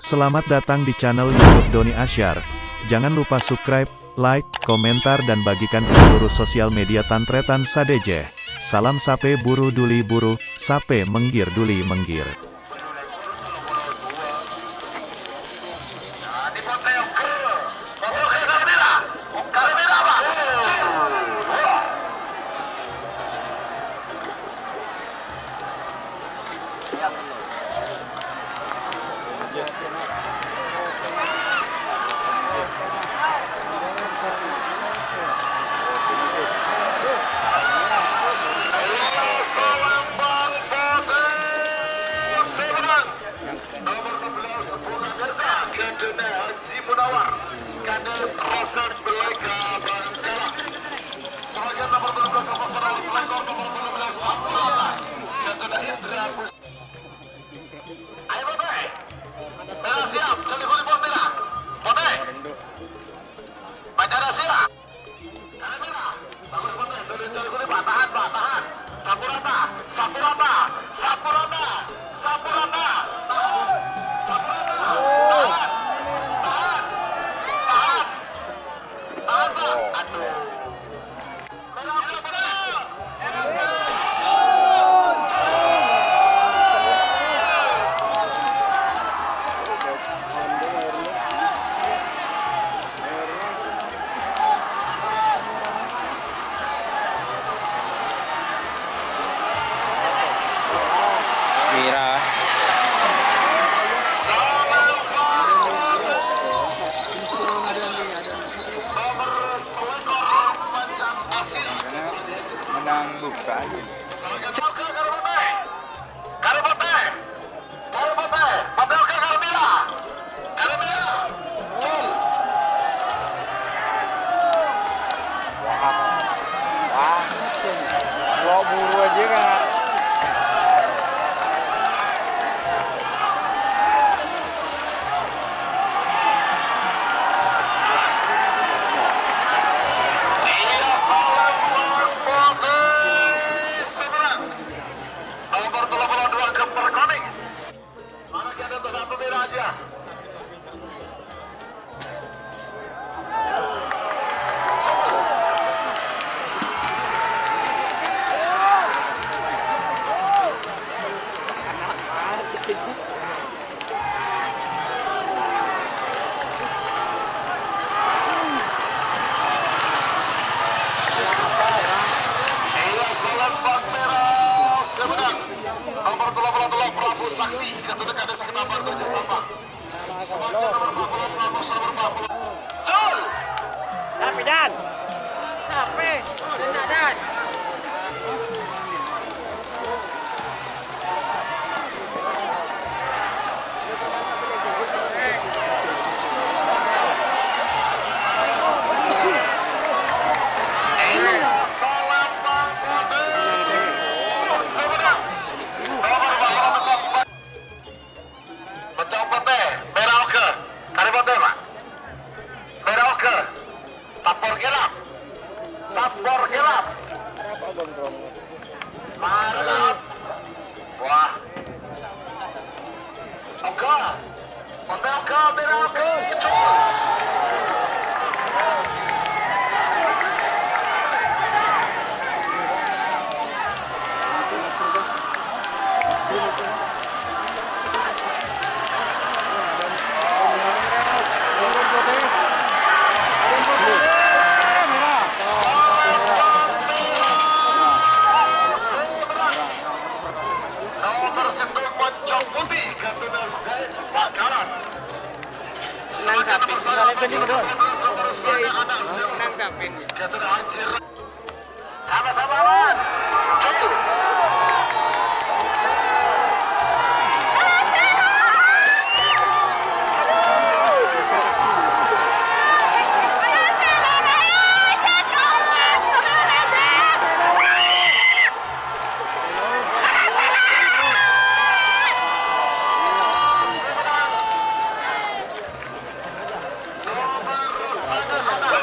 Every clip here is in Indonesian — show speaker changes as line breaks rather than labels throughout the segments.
Selamat datang di channel YouTube Doni Ashar. Jangan lupa subscribe, like, komentar dan bagikan ke seluruh sosial media tantretan sadejeh. Salam sape buru duli buru, sape menggir duli menggir.
Menang buka aja. Wah, buru aja kan.
Tapi Dan, sampai dan.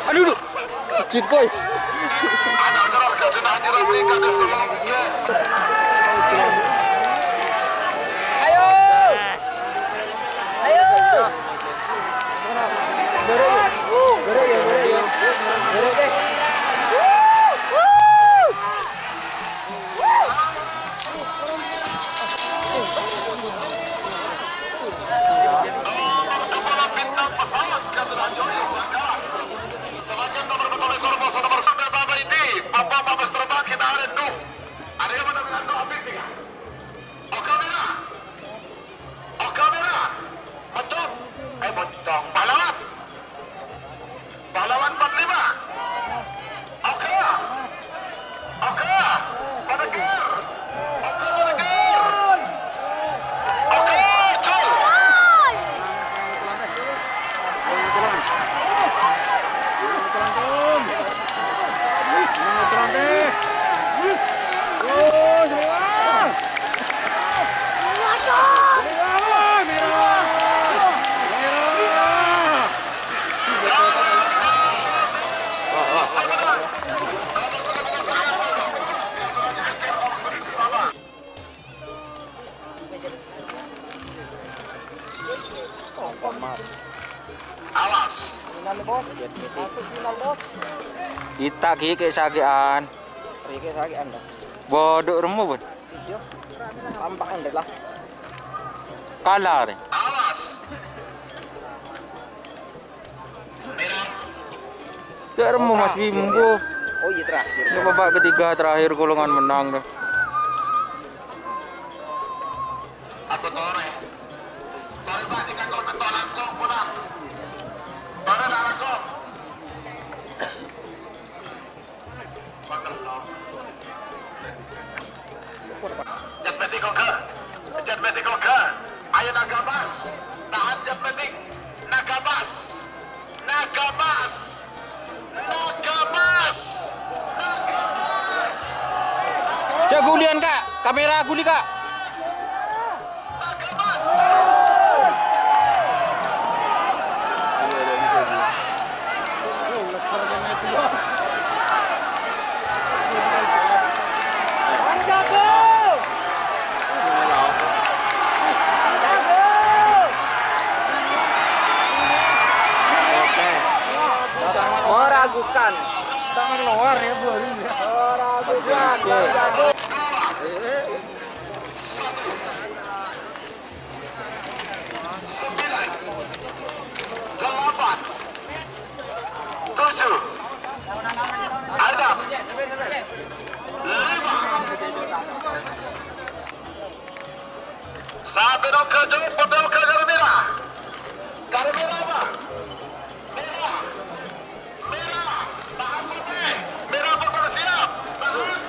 Aduh, cipoy.
Ayo.
Awas.
Final bos. Masuk final bos.
Kita kayak sakian.
Rike sakit anda.
Bodoh remu bud.
Video. Tampak anda lah.
Kalah deh. Awas. Ya remu Mas Bimbo.
Oh iya terakhir.
Ini babak ketiga terakhir golongan menang deh. Aku tore. Tore tadi kakak betul aku pulang. Tore dah aku. Jet metik oke. Jet metik oke. Ayo nagabas. Tahan jet metik. Nagabas. Nagabas. Nagabas. Nagabas. Cak gulian kak. Kamera guli kak. Nagabas.
Meragukan. Tangan luar ya bu. Meragukan.
Sembilan, delapan, tujuh, enam, lima. Sampai dong ke jauh, potong ke garis merah. Garis merah apa? Merah, merah. Tahan putih, merah putih siap. Tahan.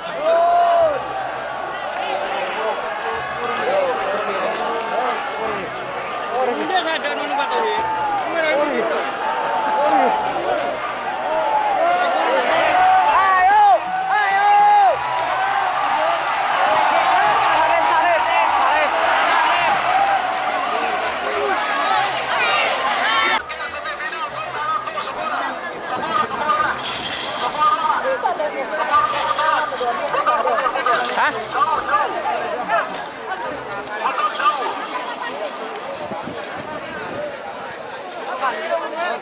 Sudah ada nunu baturi. Ayo, ayo. Salib, salib, salib, salib.
Semifinal untuk semua.
Hah?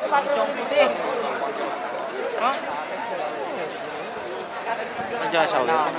Pancong putih. Hah?
Aja saudara.